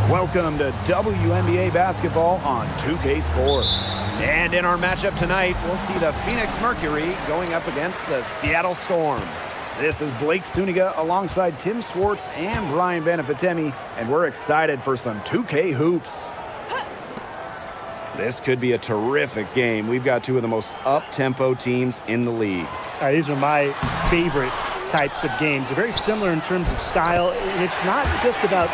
Welcome to WNBA basketball on 2K Sports. And in our matchup tonight, we'll see the Phoenix Mercury going up against the Seattle Storm. This is Blake Suniga alongside Tim Swartz and Brian Benefitemi, and we're excited for some 2K hoops. This could be a terrific game. We've got two of the most up-tempo teams in the league. These are my favorite types of games. They're very similar in terms of style, and it's not just about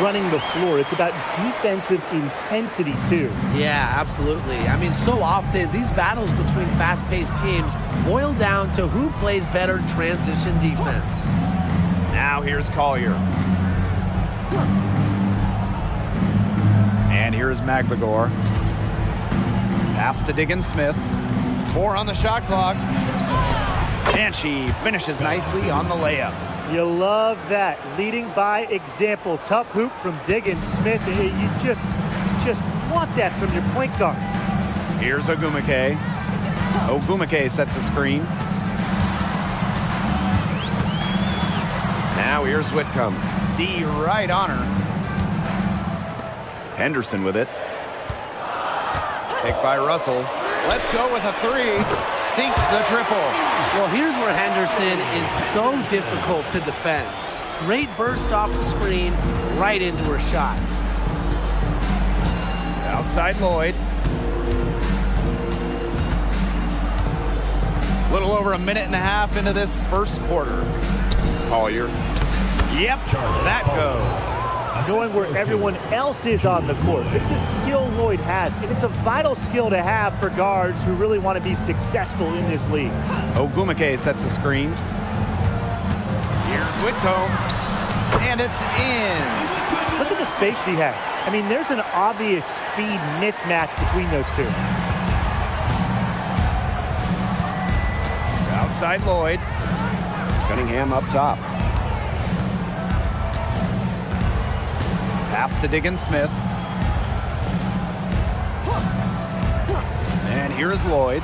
running the floor. It's about defensive intensity, too. Yeah, absolutely. I mean, so often these battles between fast-paced teams boil down to who plays better transition defense. Now here's Collier. And here's Magbagor. Pass to Diggins-Smith. 4 on the shot clock. And she finishes nicely on the layup. You love that. Leading by example. Tough hoop from Diggins-Smith. You just want that from your point guard. Here's Ogumake. Ogumake sets a screen. Now here's Whitcomb. D right on her. Henderson with it. Picked by Russell. Let's go with a 3. Sinks the triple. Well, here's where Henderson is so difficult to defend. Great burst off the screen, right into her shot. Outside Lloyd. A little over a minute and a half into this first quarter. Collier. Yep, that goes. Knowing where everyone else is on the court. It's a skill Lloyd has, and it's a vital skill to have for guards who really want to be successful in this league. Ogumake sets a screen. Here's Whitcomb, and it's in. Look at the space she has. I mean, there's an obvious speed mismatch between those two. Outside Lloyd. Cunningham up top. Pass to Diggins-Smith. And here's Lloyd.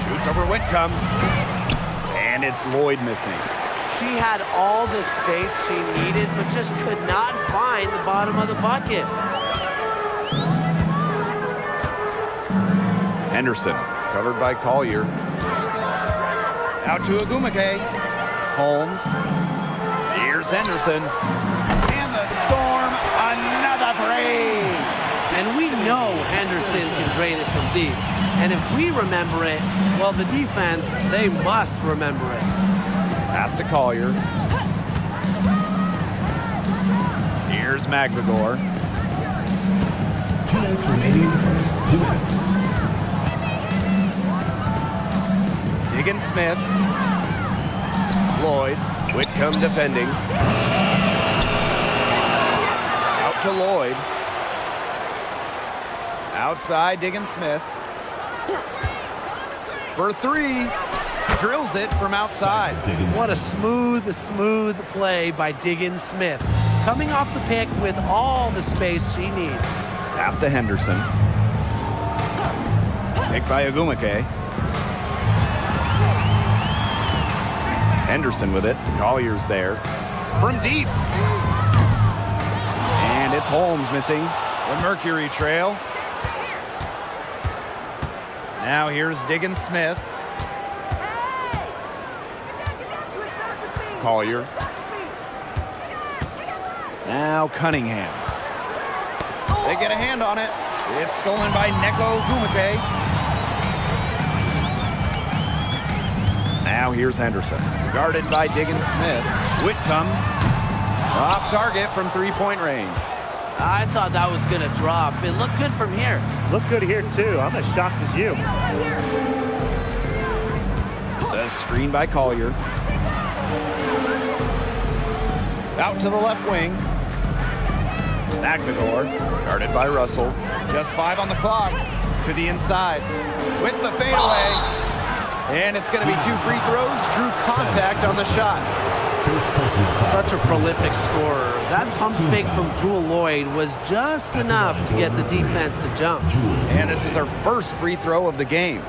Shoots over Whitcomb. And it's Lloyd missing. She had all the space she needed, but just could not find the bottom of the bucket. Henderson, covered by Collier. Out to Ogumake. Holmes. Here's Henderson. And the Storm, another 3. And we know Henderson can drain it from deep. And if we remember it, well, the defense, they must remember it. Pass to Collier. Here's Magbagor. 2 minutes remaining in the first. 2 minutes. Diggins-Smith. Lloyd. Whitcomb defending. Out to Lloyd. Outside Diggins-Smith. For 3. Drills it from outside. What a smooth play by Diggins-Smith. Coming off the pick with all the space she needs. Pass to Henderson. Picked by Ogumake. Henderson with it. Collier's there. From deep. And it's Holmes missing. The Mercury trail. Now here's Diggins-Smith. Collier. Now Cunningham. They get a hand on it. It's stolen by Neko Ogumake. Now here's Henderson. Guarded by Diggins-Smith. Whitcomb. Off target from 3-point range. I thought that was going to drop. It looked good from here. Looked good here, too. I'm as shocked as you. The screen by Collier. Out to the left wing. Magbagor, guarded by Russell. Just 5 on the clock. To the inside. With the fadeaway. And it's going to be 2 free throws. Drew contact on the shot. Such a prolific scorer. That pump fake from Jewel Lloyd was just enough to get the defense to jump. And this is our first free throw of the game.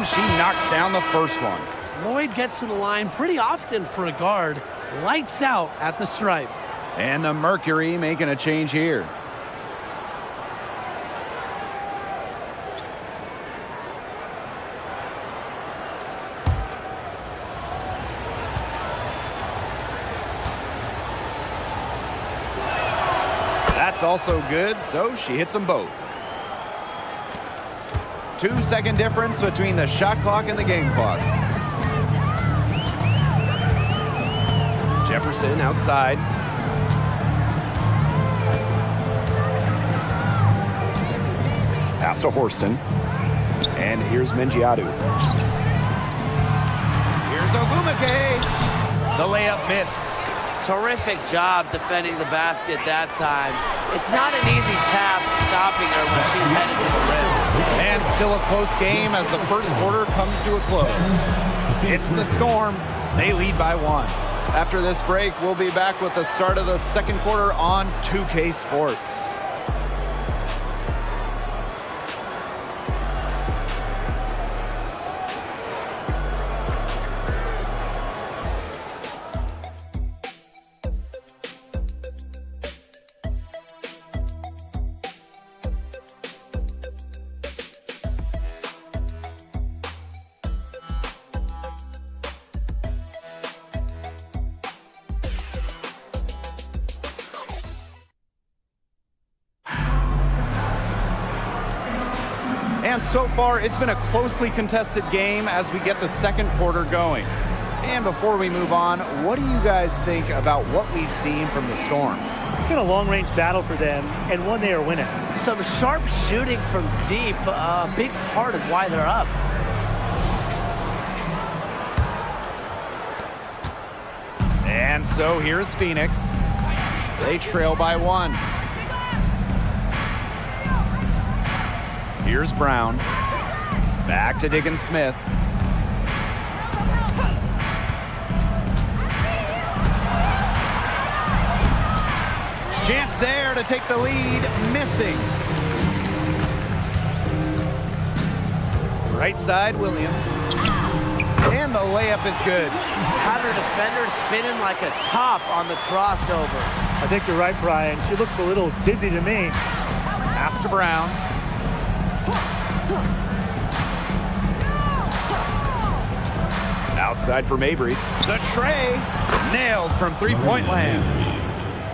And she knocks down the first one. Lloyd gets to the line pretty often for a guard. Lights out at the stripe. And the Mercury making a change here. That's also good, so she hits them both. 2-second difference between the shot clock and the game clock. Jefferson outside. Pass to Horston. And here's Mengiadu. Here's Ogumake. The layup missed. Terrific job defending the basket that time. It's not an easy task stopping her when she's headed to the rim. And still a close game as the first quarter comes to a close. It's the Storm. They lead by 1. After this break, we'll be back with the start of the second quarter on 2K Sports. And so far, it's been a closely contested game as we get the second quarter going. And before we move on, what do you guys think about what we've seen from the Storm? It's been a long-range battle for them, and one they are winning. Some sharp shooting from deep, a big part of why they're up. And so here's Phoenix. They trail by 1. Here's Brown. Back to Diggins Smith. Chance there to take the lead. Missing. Right side, Williams. And the layup is good. Had her defender spinning like a top on the crossover. I think you're right, Brian. She looks a little dizzy to me. Pass to Brown. Outside for Mabry. The tray nailed from three-point land.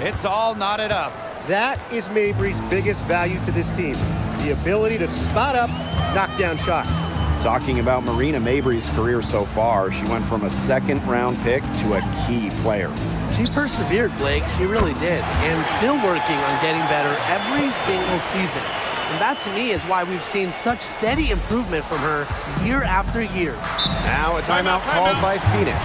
It's all knotted up. That is Mabry's biggest value to this team. The ability to spot up, knock down shots. Talking about Marina Mabry's career so far, she went from a second-round pick to a key player. She persevered, Blake. She really did. And still working on getting better every single season. And that, to me, is why we've seen such steady improvement from her year after year. Now a timeout called by Phoenix.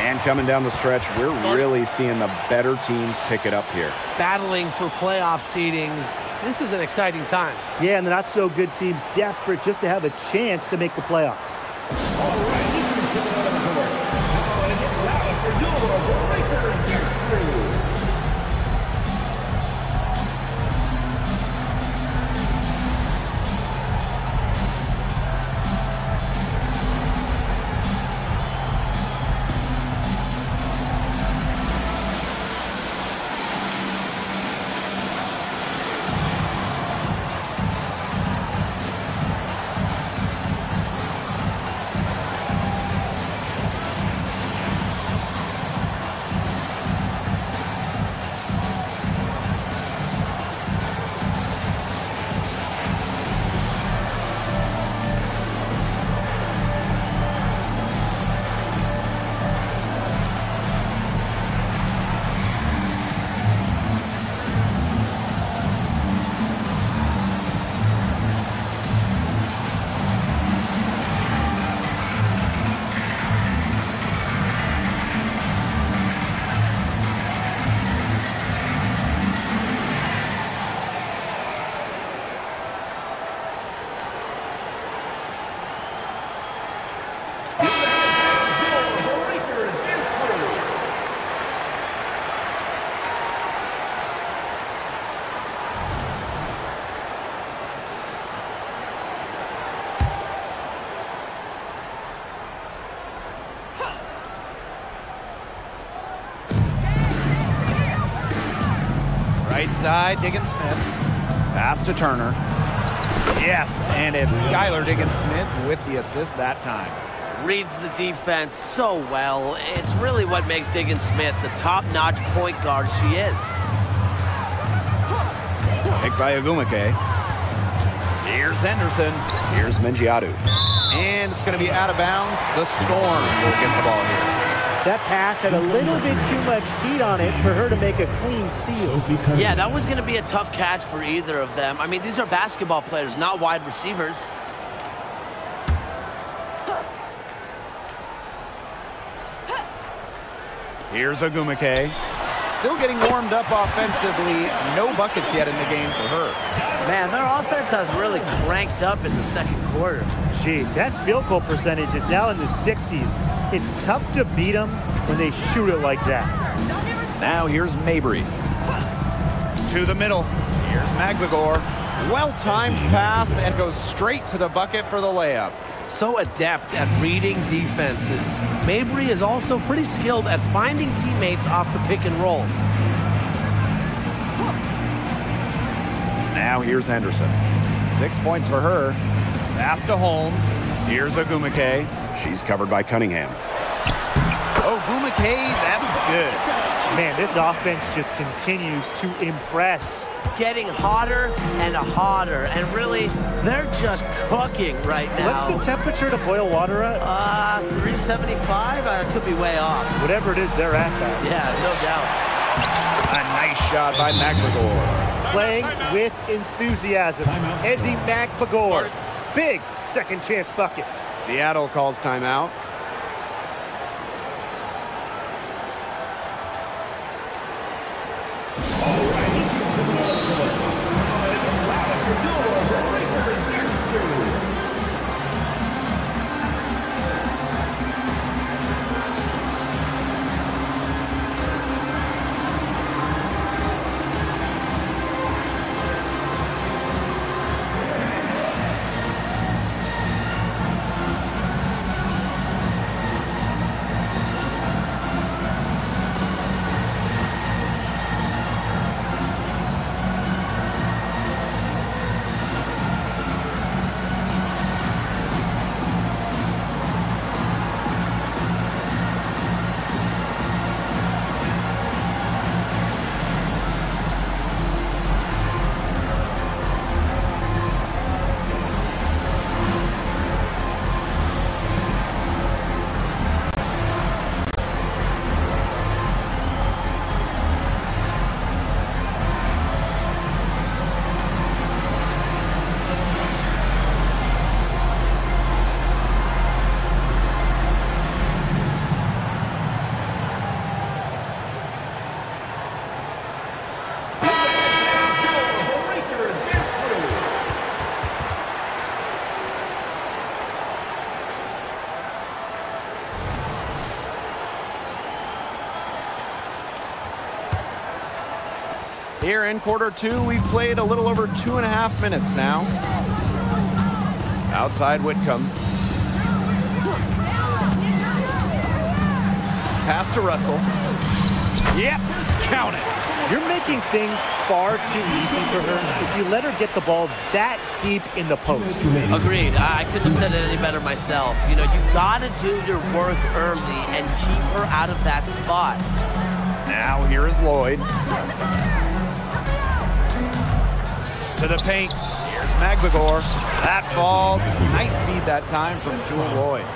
And coming down the stretch, we're really seeing the better teams pick it up here. Battling for playoff seedings. This is an exciting time. Yeah, and the not-so-good teams desperate just to have a chance to make the playoffs. Right side, Diggins-Smith. Pass to Turner. Yes, and it's Skylar Diggins-Smith with the assist that time. Reads the defense so well. It's really what makes Diggins-Smith the top-notch point guard she is. Picked by Ogumake. Here's Henderson. Here's Mengiadu. And it's going to be out of bounds. The Storm will get the ball here. That pass had a little bit too much heat on it for her to make a clean steal. Yeah, that was going to be a tough catch for either of them. I mean, these are basketball players, not wide receivers. Here's Ogumake. Still getting warmed up offensively. No buckets yet in the game for her. Man, their offense has really cranked up in the second quarter. Jeez, that field goal percentage is now in the 60s. It's tough to beat them when they shoot it like that. Now here's Mabry. To the middle. Here's Magbagor. Well-timed pass and goes straight to the bucket for the layup. So adept at reading defenses. Mabry is also pretty skilled at finding teammates off the pick and roll. Now here's Henderson. 6 points for her. Pass to Holmes. Here's Ogumake. She's covered by Cunningham. Ogumake, that's good. Man, this offense just continues to impress. Getting hotter and hotter, and really, they're just cooking right now. What's the temperature to boil water at? 375? I could be way off. Whatever it is, they're at that. Yeah, no doubt. A nice shot by Magbagor. Playing with enthusiasm. Ezzy Magbagor. Big second chance bucket. Seattle calls timeout. Here in quarter two, we've played a little over 2.5 minutes now. Outside Whitcomb. Pass to Russell. Yep, count it. You're making things far too easy for her if you let her get the ball that deep in the post. Agreed. I couldn't have said it any better myself. You know, you got to do your work early and keep her out of that spot. Now here is Lloyd. To the paint. Here's Magbagor. That falls. Nice feed that time from Stuart Lloyd.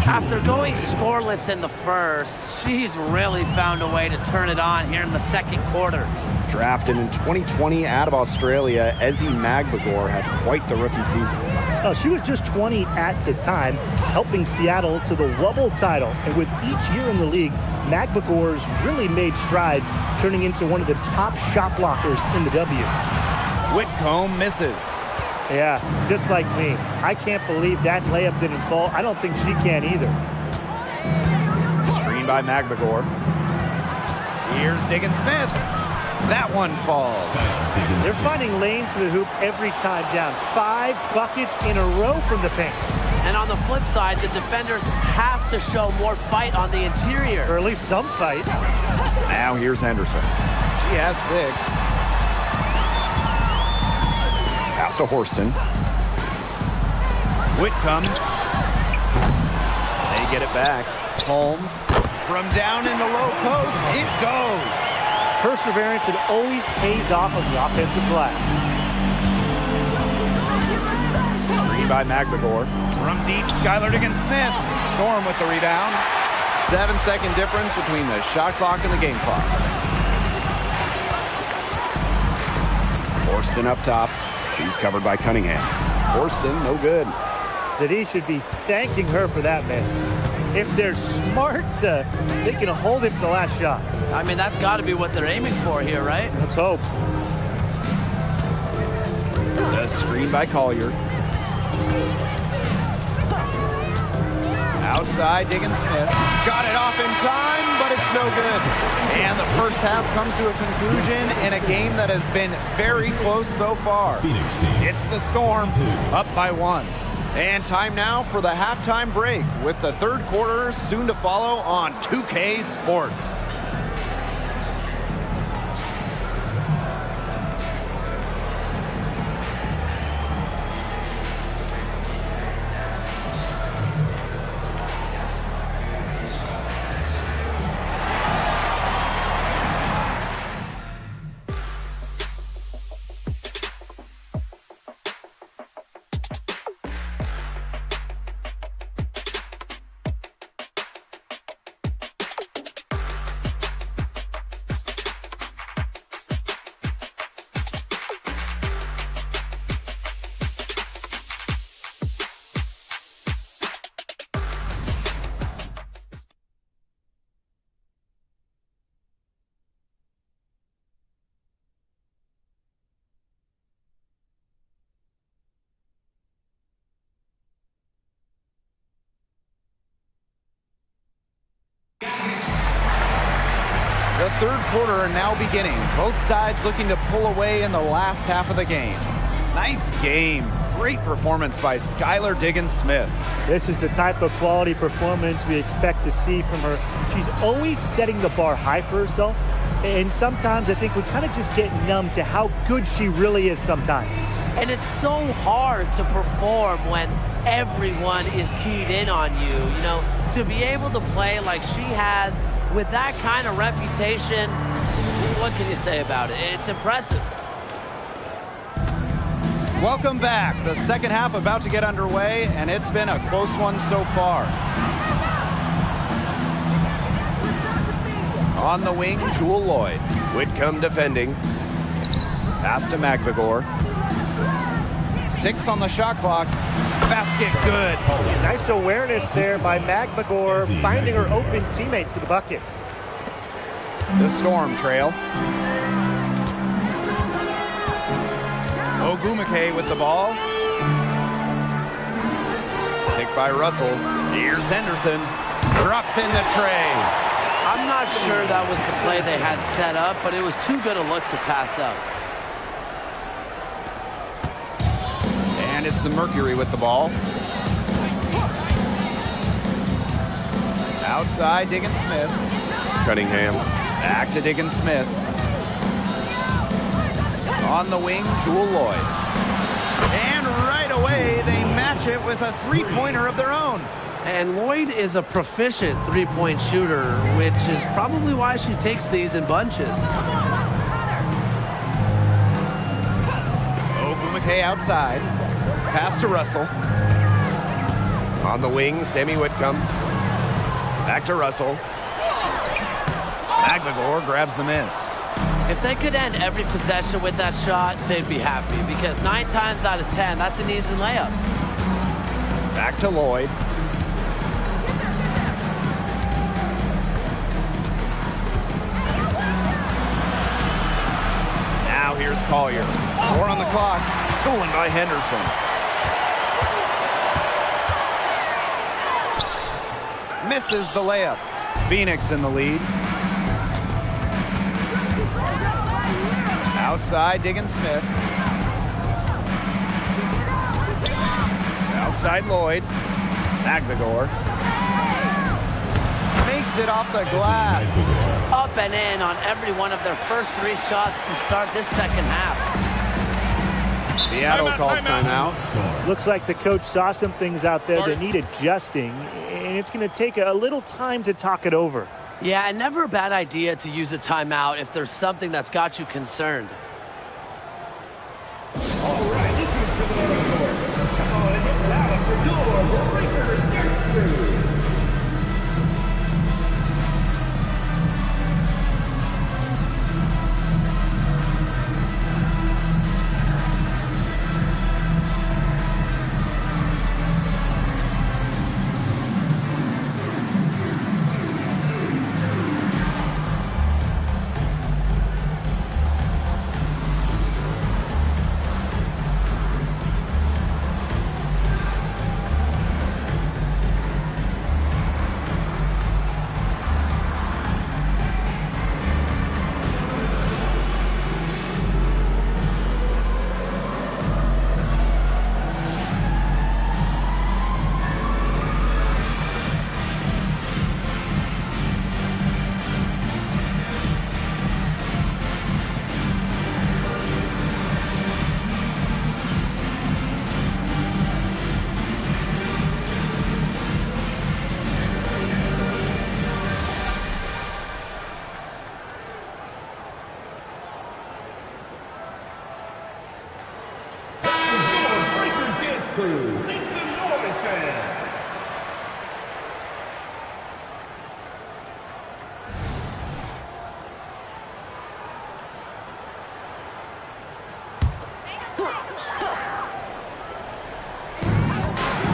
After going scoreless in the first, she's really found a way to turn it on here in the second quarter. Drafted in 2020 out of Australia, Ezzy Magbagor had quite the rookie season. Oh, she was just 20 at the time, helping Seattle to the Wubble title. And with each year in the league, Magbagor's really made strides, turning into one of the top shot blockers in the W. Whitcomb misses. Yeah, just like me. I can't believe that layup didn't fall. I don't think she can either. Screen by Magbagor. Here's Diggins-Smith. That one falls. They're finding lanes to the hoop every time down. 5 buckets in a row from the paint. And on the flip side, the defenders have to show more fight on the interior. Or at least some fight. Now here's Henderson. She has 6. Pass to Horston. Whitcomb. They get it back. Holmes. From down in the low post, it goes. Perseverance, it always pays off on the offensive glass. Screen by McBagor. From deep, Skylar Diggins-Smith. Storm with the rebound. 7-second difference between the shot clock and the game clock. Horston up top. She's covered by Cunningham. Horston, no good. That should be thanking her for that miss. If they're smart, they can hold him to the last shot. I mean, that's got to be what they're aiming for here, right? Let's hope. The screen by Collier. Outside, Diggins-Smith. Got it off in time, but it's no good. And the first half comes to a conclusion in a game that has been very close so far. Phoenix team. It's the Storm, up by 1. And time now for the halftime break, with the third quarter soon to follow on 2K Sports. The third quarter now beginning. Both sides looking to pull away in the last half of the game. Nice game. Great performance by Skylar Diggins-Smith. This is the type of quality performance we expect to see from her. She's always setting the bar high for herself, and sometimes I think we kind of just get numb to how good she really is sometimes. And it's so hard to perform when everyone is keyed in on you. You know, to be able to play like she has with that kind of reputation, what can you say about it? It's impressive. Welcome back. The second half about to get underway, and it's been a close one so far. On the wing, Jewel Lloyd. Whitcomb defending. Pass to McBagor. 6 on the shot clock. Basket good. Nice awareness there by McBagor, finding her open teammate for the bucket. The Storm trail. Ogumake with the ball. Picked by Russell. Here's Henderson. Drops in the tray. I'm not sure that was the play they had set up, but it was too good a look to pass up. And it's the Mercury with the ball. Outside, Diggins-Smith. Cunningham. Back to Diggins-Smith. On the wing, Jewel Lloyd. And right away, they match it with a three-pointer of their own. And Lloyd is a proficient three-point shooter, which is probably why she takes these in bunches. Ogumake outside. Pass to Russell. On the wing, Sammy Whitcomb. Back to Russell. McBagor grabs the miss. If they could end every possession with that shot, they'd be happy, because 9 times out of 10, that's an easy layup. Back to Lloyd. Now here's Collier. 4 on the clock. Stolen by Henderson. Misses the layup. Phoenix in the lead. Outside, Diggins-Smith. Outside, Lloyd. McBagor. Makes it off the glass. Up and in on every one of their first 3 shots to start this second half. Seattle calls timeout. Looks like the coach saw some things out there that need adjusting, and it's going to take a little time to talk it over. Yeah, and never a bad idea to use a timeout if there's something that's got you concerned. All right, this is coming out of the court. Come on and get loud for your breakers next crew.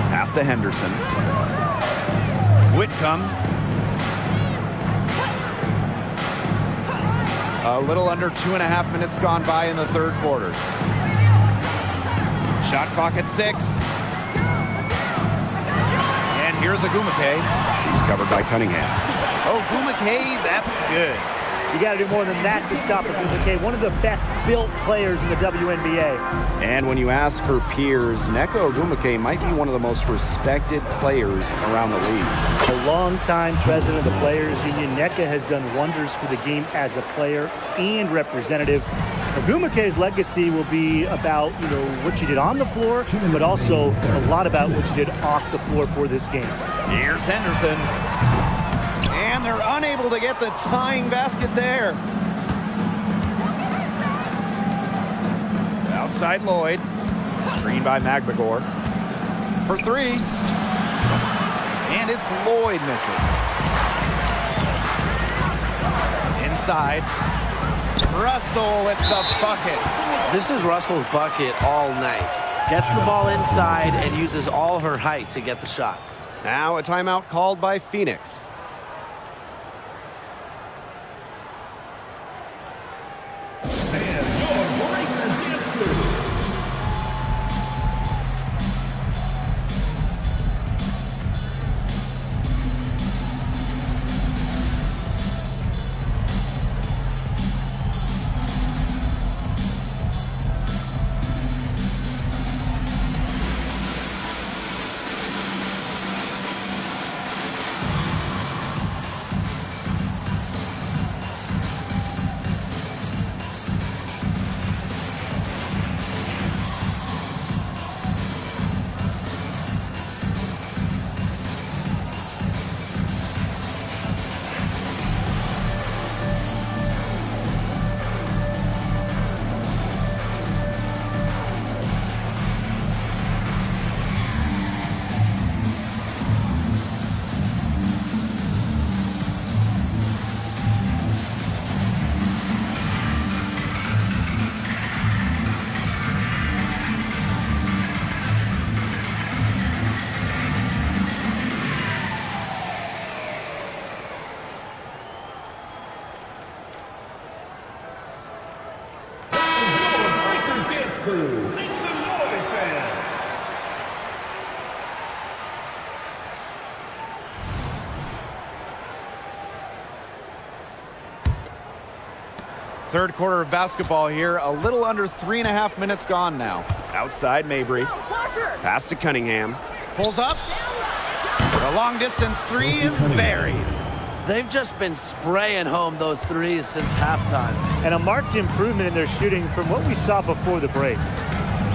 Pass to Henderson. Whitcomb. A little under 2.5 minutes gone by in the third quarter. Shot clock at 6. And here's Agumake. She's covered by Cunningham. Oh, Agumake, that's good. You got to do more than that to stop Agumake, one of the best built players in the WNBA. And when you ask her peers, Nneka Ogwumike might be one of the most respected players around the league. The longtime president of the Players Union, Nneka has done wonders for the game as a player and representative. Agumake's legacy will be about, what she did on the floor, but also a lot about what she did off the floor for this game. Here's Henderson. And they're unable to get the tying basket there. Outside Lloyd. Screened by Magbagor. For 3. And it's Lloyd missing. Inside. Russell with the bucket. This is Russell's bucket all night. Gets the ball inside and uses all her height to get the shot. Now a timeout called by Phoenix. Third quarter of basketball here. A little under 3.5 minutes gone now. Outside Mabry. Pass to Cunningham. Pulls up. The long distance 3 is buried. They've just been spraying home those threes since halftime. And a marked improvement in their shooting from what we saw before the break.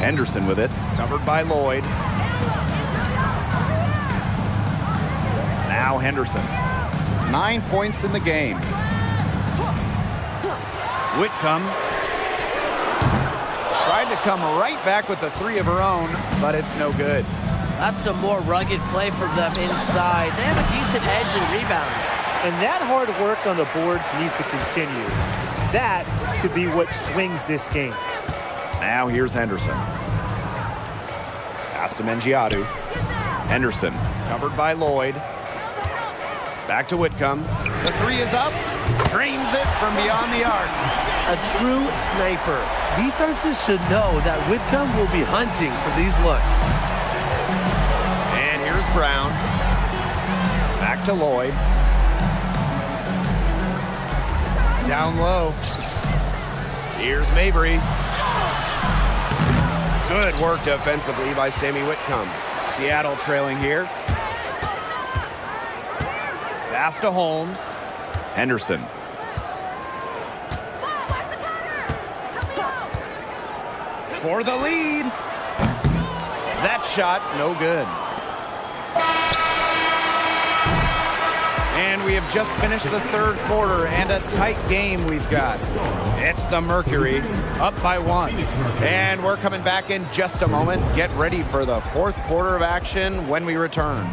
Henderson with it, covered by Lloyd. Now Henderson. 9 points in the game. Whitcomb tried to come right back with the three of her own, but it's no good. That's some more rugged play from them inside. They have a decent edge in rebounds. And that hard work on the boards needs to continue. That could be what swings this game. Now here's Henderson. Pass to Mengiadu. Henderson covered by Lloyd. Back to Whitcomb. The three is up. Drains it from beyond the arc. A true sniper. Defenses should know that Whitcomb will be hunting for these looks. And here's Brown. Back to Lloyd. Down low. Here's Mabry. Good work defensively by Sammy Whitcomb. Seattle trailing here. Pass to Holmes. Henderson. For the lead. That shot, no good. And we have just finished the third quarter, and a tight game we've got. It's the Mercury, up by 1. And we're coming back in just a moment. Get ready for the fourth quarter of action when we return.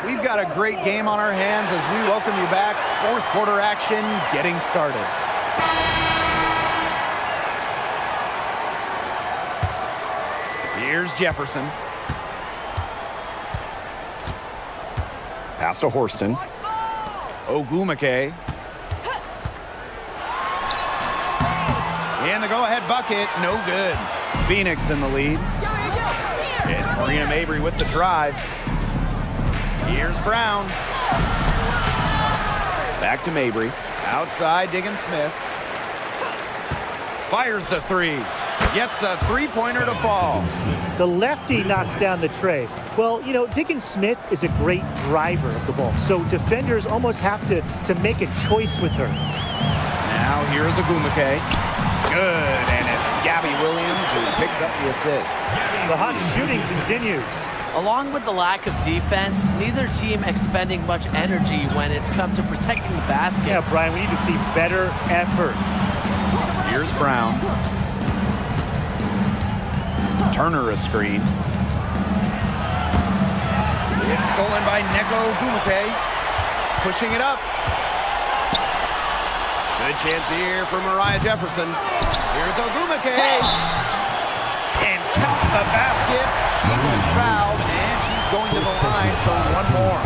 We've got a great game on our hands as we welcome you back. Fourth quarter action getting started. Here's Jefferson. Pass to Horston. Ogumake. And the go-ahead bucket, no good. Phoenix in the lead. It's Marina Mabry with the drive. Here's Brown. Back to Mabry. Outside, Diggin Smith. Fires the three. Gets a three-pointer to fall. The lefty knocks down the tray. Well, you know, Diggin Smith is a great driver of the ball, so defenders almost have to make a choice with her. Now here's Ogumake. Good, and it's Gabby Williams who picks up the assist. The hot shooting continues. Along with the lack of defense, neither team expending much energy when it's come to protecting the basket. Yeah, Brian, we need to see better effort. Here's Brown. Turner a screen. It's stolen by Neko Ogumake. Pushing it up. Good chance here for Mariah Jefferson. Here's Ogumake. And count the basket. She was fouled, and she's going to the line for one more.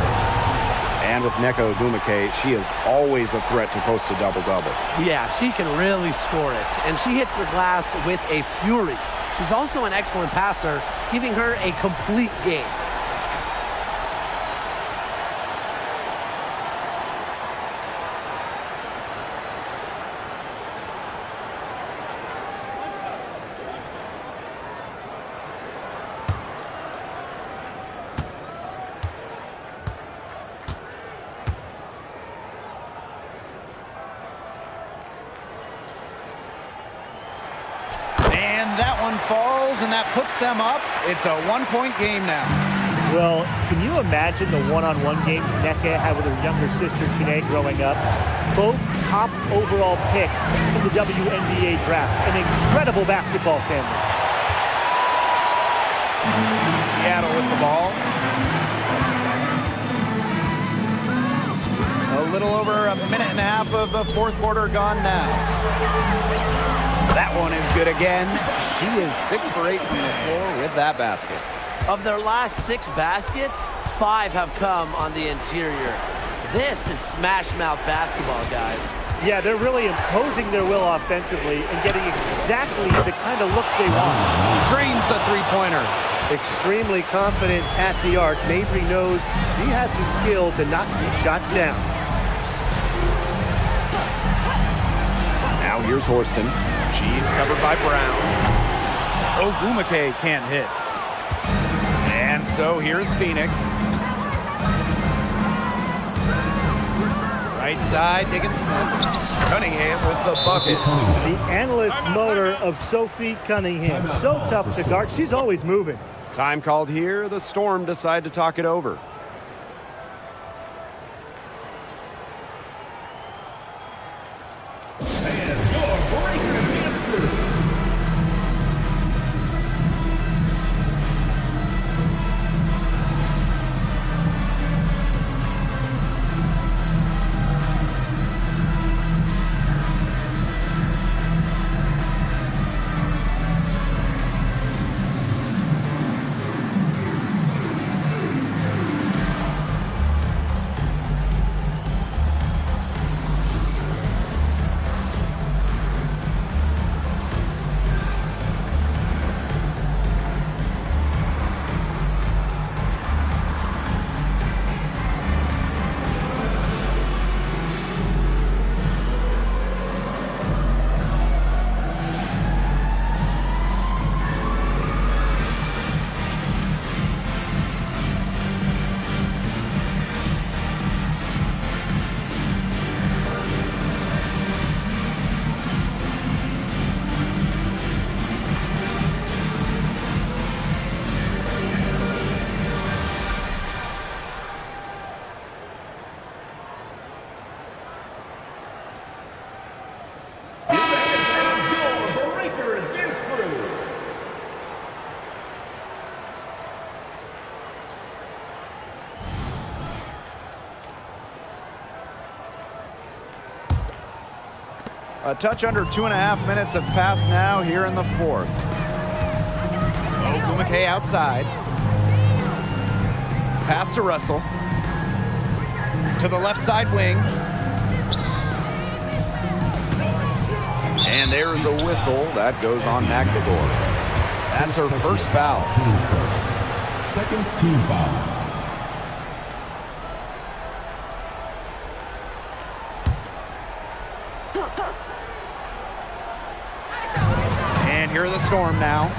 And with Neko Ogumake, she is always a threat to post a double-double. Yeah, she can really score it, and she hits the glass with a fury. She's also an excellent passer, giving her a complete game. That one falls, and that puts them up. It's a one-point game now. Well, can you imagine the one-on-one games Nneka had with her younger sister, Sinead, growing up? Both top overall picks in the WNBA draft. An incredible basketball family. Seattle with the ball. A little over a minute and a half of the fourth quarter gone now. That one is good again. She is 6 for 8 from the floor with that basket. Of their last 6 baskets, 5 have come on the interior. This is smash mouth basketball, guys. Yeah, they're really imposing their will offensively and getting exactly the kind of looks they want. Drains the three-pointer. Extremely confident at the arc. Mabry knows she has the skill to knock these shots down. Now here's Horston. She's covered by Brown. Ogumake can't hit. And so here's Phoenix. Right side, Diggins Smith. Cunningham with the bucket. The analyst motor of Sophie Cunningham. So tough to guard. She's always moving. Time called here. The Storm decide to talk it over. And your breaker dance crew. A touch under 2.5 minutes have passed now here in the fourth. Ogumake outside. Pass to Russell. To the left side wing. And there's a whistle. That goes on McNamara. That's her first foul. Second team foul. And here are the Storm now.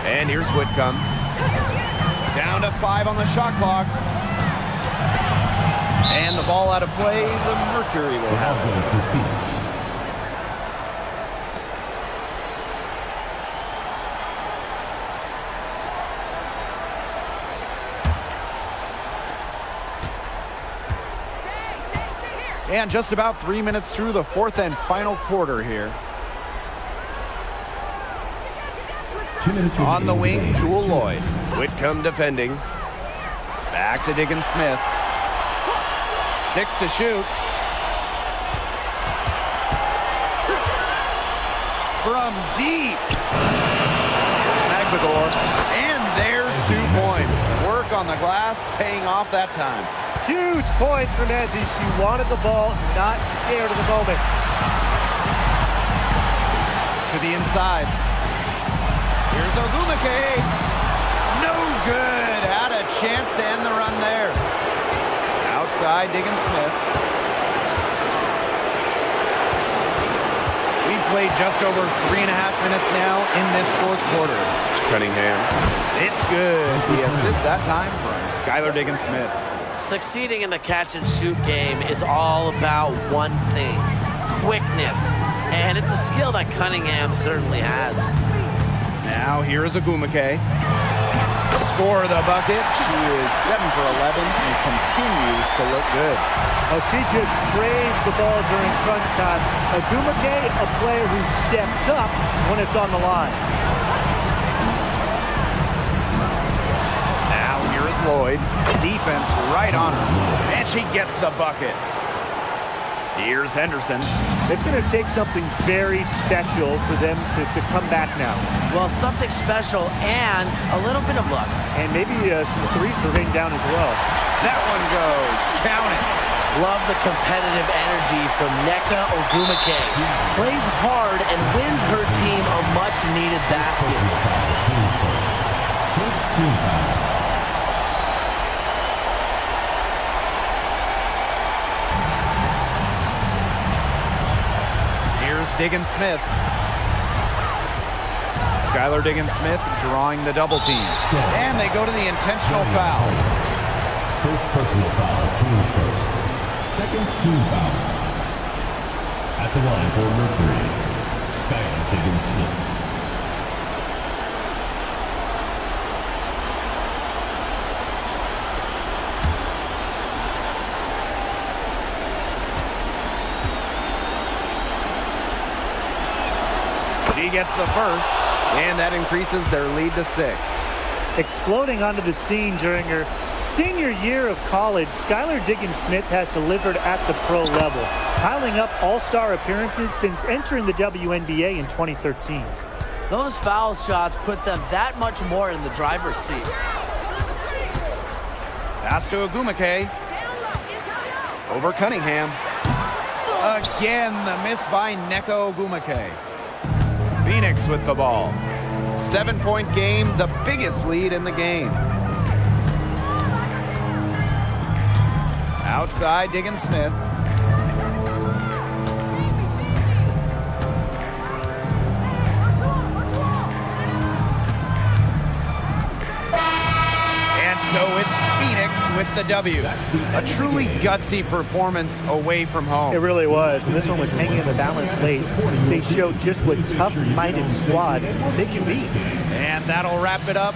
And here's Whitcomb. Down to 5 on the shot clock. And the ball out of play. The Mercury will have it. And just about 3 minutes through the fourth and final quarter here. On the wing, Jewel Lloyd. Whitcomb defending. Back to Diggins Smith. 6 to shoot. From deep. McNamara. And there's 2 points. Work on the glass, paying off that time. Huge points from Ezzy. She wanted the ball, not scared of the moment. To the inside. Here's Ogumake. No good. Had a chance to end the run there. Outside, Diggins Smith. We've played just over 3.5 minutes now in this fourth quarter. Cunningham. It's good. The assist that time from Skylar Diggins Smith. Succeeding in the catch-and-shoot game is all about one thing: quickness. And it's a skill that Cunningham certainly has. Now here's Ogumake. Score the bucket. She is 7 for 11 and continues to look good. Oh, she just craves the ball during crunch time. Ogumake, a player who steps up when it's on the line. Now here is Lloyd. Defense right on her. And she gets the bucket. Here's Henderson. It's going to take something very special for them to come back now. Well, something special and a little bit of luck. And maybe some threes to rain down as well. That one goes. Count it. Love the competitive energy from Nneka Ogwumike. Plays hard and wins her team a much-needed basket. First team foul. Here's Diggins-Smith. Skylar Diggins-Smith drawing the double team. And they go to the intentional foul. First personal foul, team's first. Second team foul. At the line for Mercury, Skylar Diggins-Smith. He gets the first, and that increases their lead to 6. Exploding onto the scene during her senior year of college, Skylar Diggins-Smith has delivered at the pro level, piling up all-star appearances since entering the WNBA in 2013. Those foul shots put them that much more in the driver's seat. Pass to Ogwumike. Over Cunningham. Again, the miss by Nneka Ogwumike. Phoenix with the ball. 7-point game, the biggest lead in the game. Outside, Diggins-Smith. And so it's Phoenix with the W. A truly gutsy performance away from home. It really was. When this one was hanging in the balance late, they showed just what tough-minded squad they can be. And that'll wrap it up.